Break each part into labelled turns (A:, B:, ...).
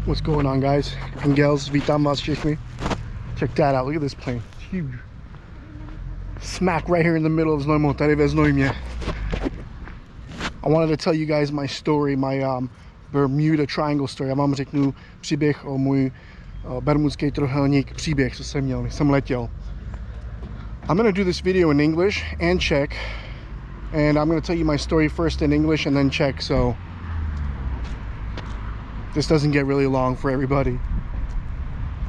A: What's going on, guys and gals? Vítám vás všechny. Check that out. Look at this plane. It's huge. Smack right here in the middle of Znojmo, tady ve Znojmě. I wanted to tell you guys my story, my Bermuda Triangle story. Já vám řeknu příběh o můj Bermudský trojúhelník, příběh, co jsem měl, když jsem letěl. I'm going to do this video in English and Czech, and I'm going to tell you my story first in English and then Czech, so this doesn't get really long for everybody.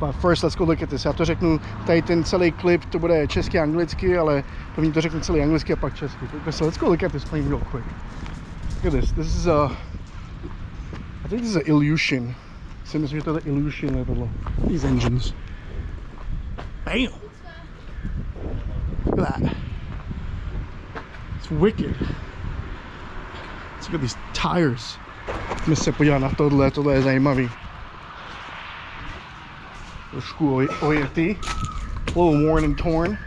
A: But first, let's go look at this. Já to řeknu, tady ten celý klip, to bude česky a anglicky, ale první to řeknu celý anglicky a pak česky. So let's go look at this plane real quick. Look at this. This is a, I think this is an Ilyushin. Si myslím, že to je Ilyushin letadlo. These engines. Bam! Look at that. It's wicked. Let's look at these tires. Pojďme se podívat na tohle je zajímavý. Trošku ojetý. A little worn and torn.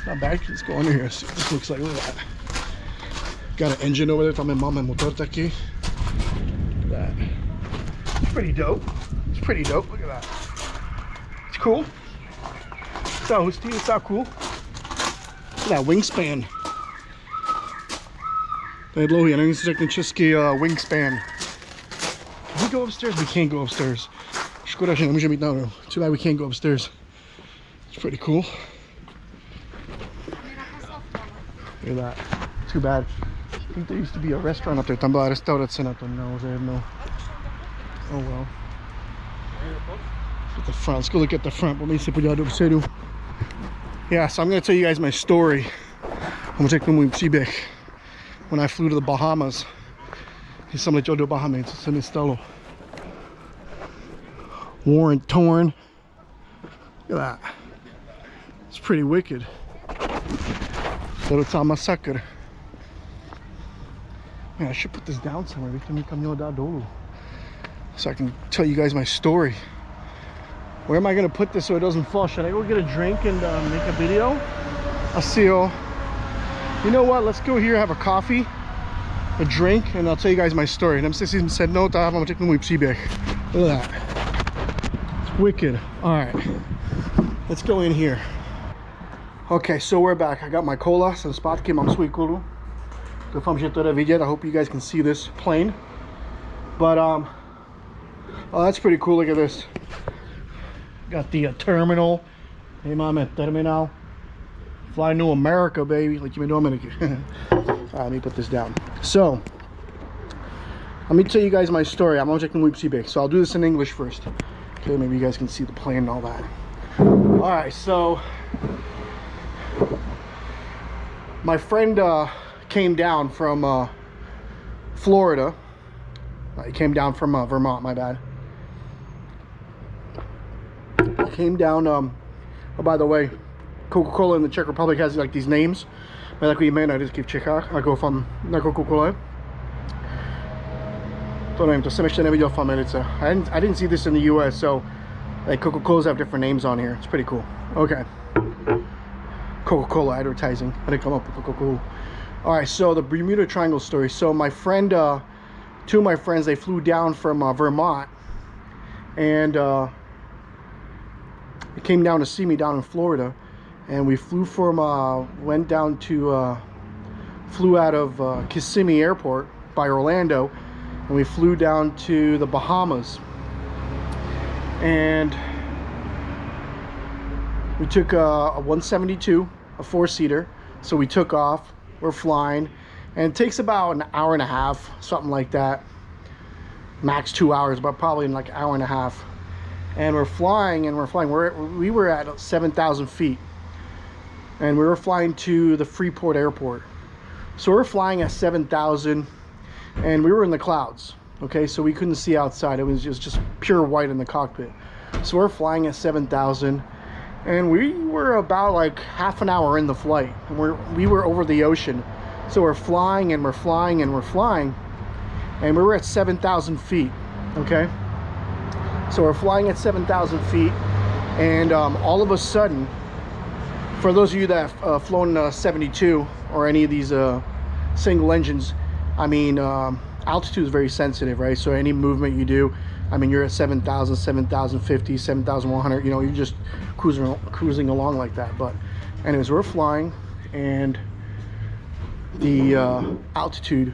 A: Not bad. Let's go under here. See what this looks like. Look at that. Got an engine over there. Tam je máme motor taky. Look at that. It's pretty dope. It's pretty dope. Look at that. It's cool. It's not hustý. It's not cool. Look at that wingspan. To je dlouhý, já nevím, jestli řekne český wingspan. Can we go upstairs? We can't go upstairs. Škoda, že nemůžeme jít nahoru. Too bad we can't go upstairs. It's pretty cool. Look at that. Too bad. I think there used to be a restaurant up there. Tam byla restaurace na tom nahoře jednou. Oh well. At the front. Let's go look at the front. Pojďme se podívat dopředu. Yeah, so I'm going to tell you guys my story. Vám řeknu můj příběh. When I flew to the Bahamas. Když jsem letěl do Bahamy, co se mi stalo. Worn and torn. Look at that. It's pretty wicked. To je docela masakr. Man, I should put this down somewhere. Bych to někam měl dát dolů. So I can tell you guys my story. Where am I going to put this so it doesn't fall? Should I go get a drink and make a video? Asi jo. You know what? Let's go here, have a coffee, a drink, and I'll tell you guys my story. Jdem si sednout a vám řeknu můj příběh. Look at that. It's wicked. All right. Let's go in here. Okay, so we're back. I got my cola. Jsem zpátky, mám svůj kolu. Doufám, že to jde vidět. I hope you guys can see this plane. But, oh, that's pretty cool. Look at this. Got the terminal. Hey, máme terminál. Fly to America, baby. Letíme do Ameriky. Alright, let me put this down. So, let me tell you guys my story. I'm gonna řeknu můj příběh. So I'll do this in English first. Okay, maybe you guys can see the plane and all that. Alright, so my friend came down from Florida. He came down from Vermont, my bad. He came down, oh, by the way, Coca-Cola in the Czech Republic has like these names. Mají takový jména vždycky v Čechách, jako na Coca-Cola. To nevím, to jsem ještě neviděl v Americe. I didn't see this in the US, so like Coca-Colas have different names on here. It's pretty cool. Okay. Coca-Cola advertising. I didn't come up with Coca-Cola. Alright, so the Bermuda Triangle story. So my friend, two of my friends, they flew down from Vermont, and they came down to see me down in Florida. And we flew from, went down to, flew out of Kissimmee Airport by Orlando, and we flew down to the Bahamas. And we took a 172, a four-seater. So we took off, we're flying, and it takes about an hour and a half, something like that. Max 2 hours, but probably in like an hour and a half. And we're flying, we were at 7,000 feet. And we were flying to the Freeport Airport. So we're flying at 7,000, and we were in the clouds. Okay, so we couldn't see outside. It was just pure white in the cockpit. So we're flying at 7,000, and we were about like half an hour in the flight. And we were over the ocean. So we're flying and we're flying and we're flying, and we were at 7,000 feet. Okay, so we're flying at 7,000 feet, and all of a sudden, for those of you that have flown 72 or any of these single engines, I mean, altitude is very sensitive, right? So any movement you do, I mean, you're at 7,000, 7,050, 7,100, you know, you're just cruising along like that. But anyways, we're flying, and the altitude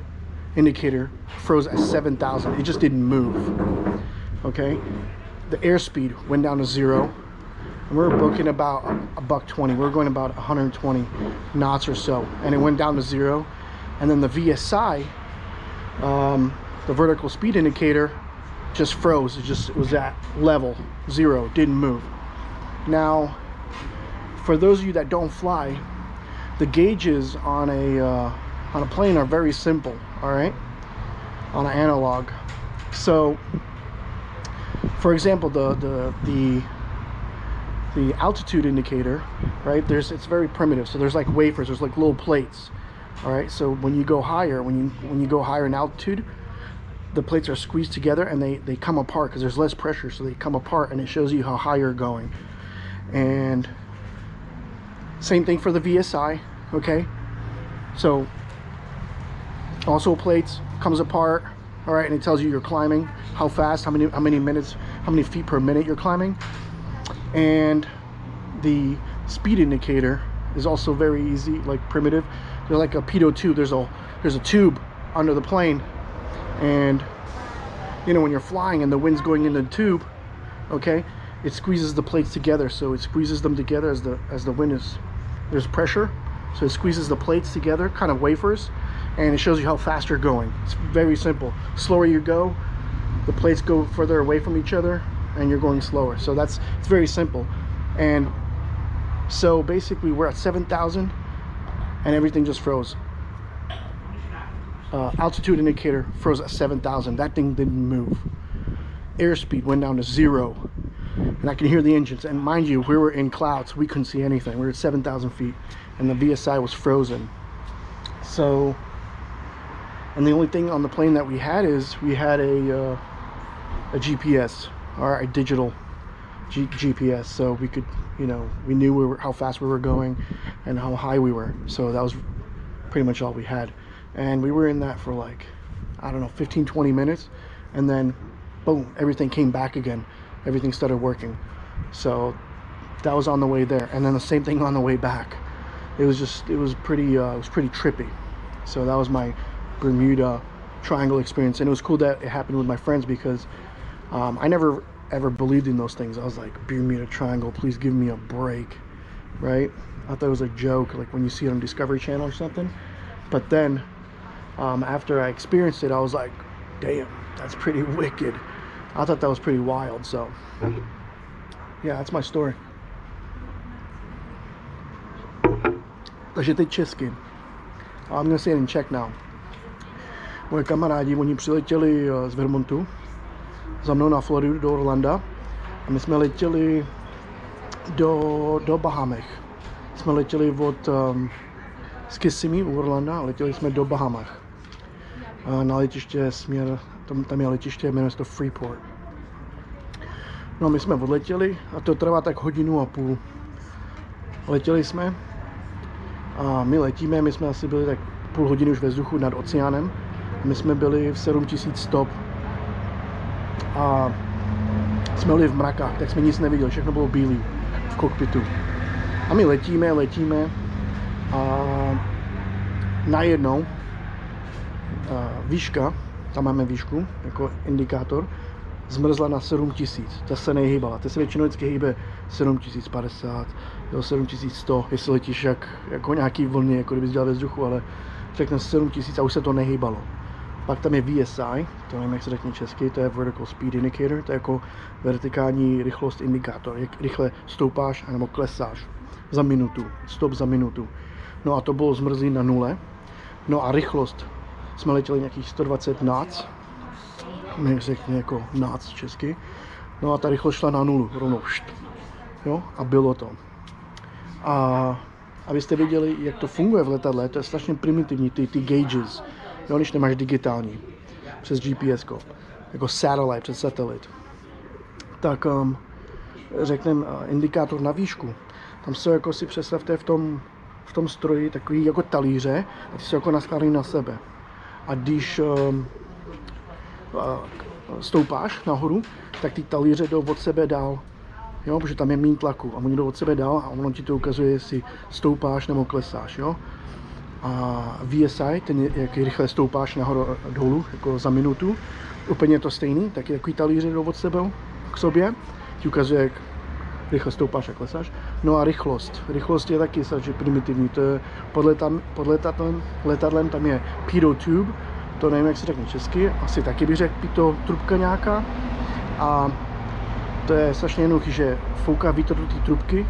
A: indicator froze at 7,000. It just didn't move. Okay, the airspeed went down to 0, and we were booking about $120. We were going about 120 knots or so, and it went down to 0. And then the VSI, the vertical speed indicator, just froze. It was at level 0, didn't move. Now, for those of you that don't fly, the gauges on a plane are very simple. All right, on an analog. So, for example, the altitude indicator, right? It's very primitive. So there's like wafers. There's like little plates. All right. So when you go higher, when you go higher in altitude, the plates are squeezed together and they come apart because there's less pressure. So they come apart, and it shows you how high you're going. And same thing for the VSI. Okay. So also plates comes apart. All right, and it tells you you're climbing, how fast, how many minutes, how many feet per minute you're climbing. And the speed indicator is also very easy, like primitive. There's like a pitot tube. There's a tube under the plane, and you know, when you're flying and the wind's going into the tube, okay, it squeezes the plates together. So it squeezes them together as the wind is, there's pressure, so it squeezes the plates together, kind of wafers, and it shows you how fast you're going. It's very simple. Slower you go, the plates go further away from each other, and you're going slower. So it's very simple. And so basically we're at 7,000, and everything just froze. Altitude indicator froze at 7,000. That thing didn't move. Airspeed went down to 0, and I can hear the engines. And mind you, we were in clouds, we couldn't see anything. We were at 7,000 feet, and the VSI was frozen. So, and the only thing on the plane that we had is we had a GPS, or a digital GPS, so we could, you know, we knew how fast we were going and how high we were. So that was pretty much all we had. And we were in that for like, I don't know, 15-20 minutes, and then boom, everything came back again. Everything started working. So that was on the way there, and then the same thing on the way back. It was pretty trippy. So that was my Bermuda Triangle experience, and it was cool that it happened with my friends, because I never ever believed in those things. I was like, Bermuda Triangle, please give me a break, right? I thought it was a joke, like when you see it on Discovery Channel or something. But then after I experienced it, I was like, damn, that's pretty wicked. I thought that was pretty wild. So yeah, that's my story. Takže teď česky. I'm gonna say it in Czech now. Moje kamarádi, oni přiletěli z Vermontu za mnou na Floridu do Orlanda, a my jsme letěli do Bahamech. Jsme letěli z Kissimmee u Orlanda a letěli jsme do Bahamech. Na letiště tam je letiště, jmenuje se to Freeport. No a my jsme odletěli a to trvá tak 1,5 hodiny. Letěli jsme a my letíme, my jsme asi byli tak půl hodiny už ve vzduchu nad oceánem. My jsme byli v 7000 stop a jsme byli v mrakách, tak jsme nic neviděli, všechno bylo bílé v kokpitu. A my letíme a najednou výška, tam máme výšku jako indikátor, zmrzla na 7000, ta se nehýbala, ta se většinou vždycky hýbe 7050, 7100, jestli letíš jako nějaký vlny, jako kdybys dělal ve vzduchu, ale řekne 7000 a už se to nehýbalo. Pak tam je VSI, to nevím, jak se řekne česky, to je Vertical Speed Indicator, to je jako vertikální rychlost indikátor, jak rychle stoupáš nebo klesáš za minutu, stop za minutu. No a to bylo zmrzlý na 0. No a rychlost, jsme letěli nějakých 120 knots, my řekne jako knots česky. No a ta rychlost šla na 0, rovnou jo, a bylo to. A abyste viděli, jak to funguje v letadle, to je strašně primitivní, ty gauges, jo, když nemáš digitální, přes GPS, jako satellite, přes satelit. Tak řekneme indikátor na výšku. Tam jsou, jako si představte, v tom stroji takový jako talíře, a ty jsou jako naskládaný na sebe. A když stoupáš nahoru, tak ty talíře jdou od sebe dál. Jo, protože tam je méně tlaku a oni jdou od sebe dál a ono ti to ukazuje, jestli stoupáš nebo klesáš, jo. A VSI, ten jak rychle stoupáš nahoru dolů, jako za minutu, úplně to stejný, taky takový talíře jdou od sebe k sobě, ti ukazuje, jak rychle stoupáš a klesáš. No a rychlost. Rychlost je taky že primitivní, to je pod letadlem tam je pitot tube, to nevím, jak se řekne česky, asi taky bych řekl pitot trubka nějaká. A to je strašně jednoduchý, že fouká vítr do té trubky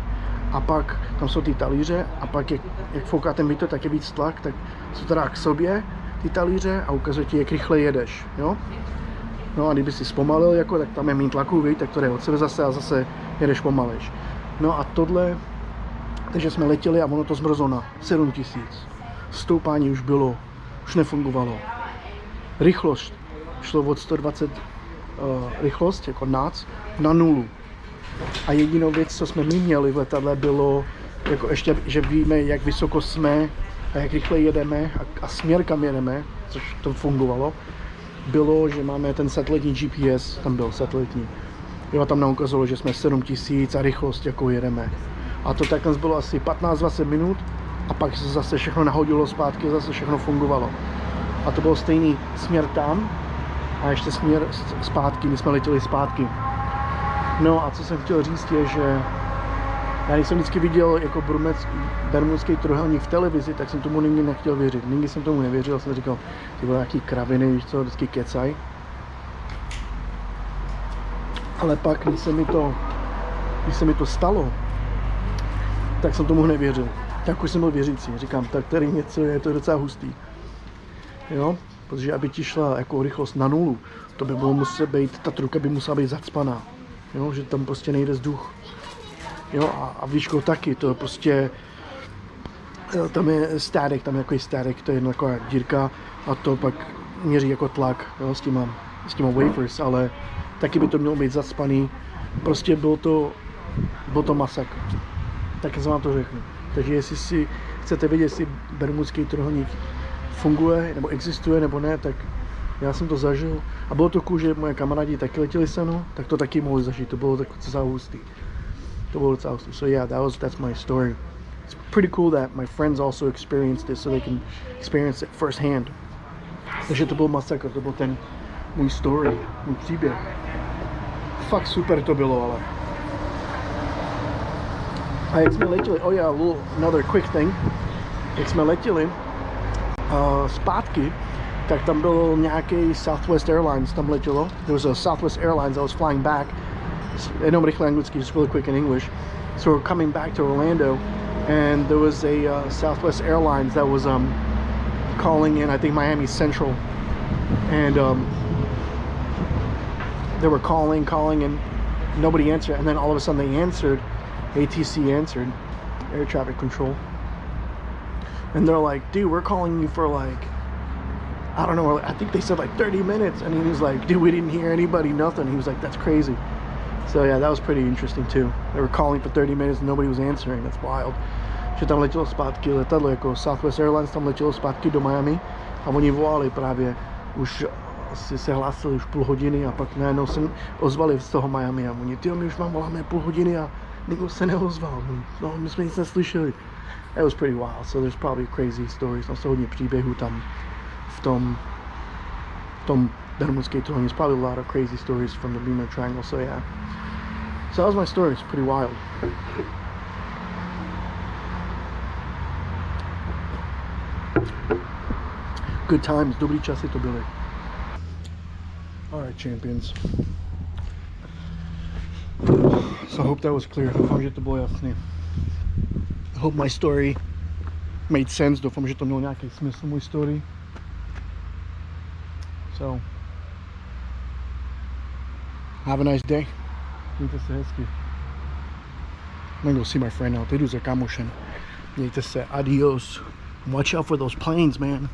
A: a pak tam jsou ty talíře a pak jak fouká ten vítr, tak je víc tlak, tak jsou teda k sobě ty talíře a ukazuje ti, jak rychle jedeš, jo? No a kdyby si zpomalil, jako, tak tam je méně tlaku, tak to jde od sebe zase a zase jedeš pomalejš. No a tohle, takže jsme letěli a ono to zmrzlo na 7000. Stoupání už bylo, už nefungovalo. Rychlost šlo od 120 rychlost, jako knots, na 0. A jedinou věc, co jsme my měli v letadle, bylo, jako ještě, že víme, jak vysoko jsme a jak rychle jedeme a směr, kam jedeme, což to fungovalo, bylo, že máme ten satelitní GPS, tam byl satelitní. Jo, tam nám ukazalo, že jsme 7000 a rychlost, jakou jedeme. A to takhle bylo asi 15-20 minut a pak se zase všechno nahodilo zpátky, zase všechno fungovalo. A to byl stejný směr tam a ještě směr zpátky, my jsme letěli zpátky. No a co jsem chtěl říct je, že já když jsem vždycky viděl jako Bermudský trojúhelník v televizi, tak jsem tomu nikdy nechtěl věřit. Nikdy jsem tomu nevěřil, jsem říkal, ty byly nějaký kraviny, víš co, vždycky kecaj. Ale pak, když se mi to stalo, tak jsem tomu nevěřil. Tak už jsem byl věřící. Říkám, tak tady něco je, to docela hustý. Jo, protože aby ti šla jako rychlost na 0, to by bylo muset být, ta trubka by musela být zacpaná. Jo, že tam prostě nejde vzduch. Jo, a výškou taky, to je prostě, tam je static, tam je takový static, to je jedna taková dírka a to pak měří jako tlak, jo, s těma wafers, ale taky by to mělo být zacpaný. Prostě byl to masakr. Tak jsem vám to řeknu. Takže jestli si chcete vědět, jestli Bermudský trojúhelník funguje, nebo existuje, nebo ne, tak já jsem to zažil. A bylo to cool, že moje kamarádi taky letěli se mnou, tak to taky mohli zažít, to bylo docela hustý. So yeah, that's my story. It's pretty cool that my friends also experienced this, so they can experience it firsthand. Takže to byl masakr, to byl ten můj story, můj příběh. Fakt super to bylo, ale. A jak jsme letěli, another quick thing. Jak jsme letěli zpátky, tak tam byl nějaký Southwest Airlines tam letělo. There was a Southwest Airlines that was flying back. Jenom rychle anglicky, just really quick in English. So we're coming back to Orlando, and there was a Southwest Airlines that was calling in, I think Miami Central, and they were calling, and nobody answered. And then all of a sudden they answered. ATC answered, air traffic control, and they're like, "Dude, we're calling you for like, I don't know, I think they said like 30 minutes." And he was like, "Dude, we didn't hear anybody, nothing." He was like, "That's crazy." So yeah, that was pretty interesting too. They were calling for 30 minutes and nobody was answering. That's wild. Že tam letělo zpátky letadlo, jako Southwest Airlines tam letělo zpátky do Miami a oni volali právě, už si se hlásili už půl hodiny a pak najednou se ozvali z toho Miami a oni, tyjo, my už vám voláme půl hodiny a nikdo se neozval. No, my jsme nic neslyšeli. That was pretty wild. So there's probably crazy stories. Tam se hodně příběhů tam v tom Bermudský trojúhelník. There's probably a lot of crazy stories from the Bermuda Triangle. So yeah. So that was my story. It's pretty wild. Good times. Dobrý časy to byly. Alright, champions. So I hope that was clear. Doufám, že to bylo jasný. I hope my story made sense. Doufám, že to mělo nějaký smysl, můj story. So, have a nice day. Mějte se hezky. I'm gonna go see my friend now. Ty jdu za kámošem. Mějte se. Adios. Watch out for those planes, man.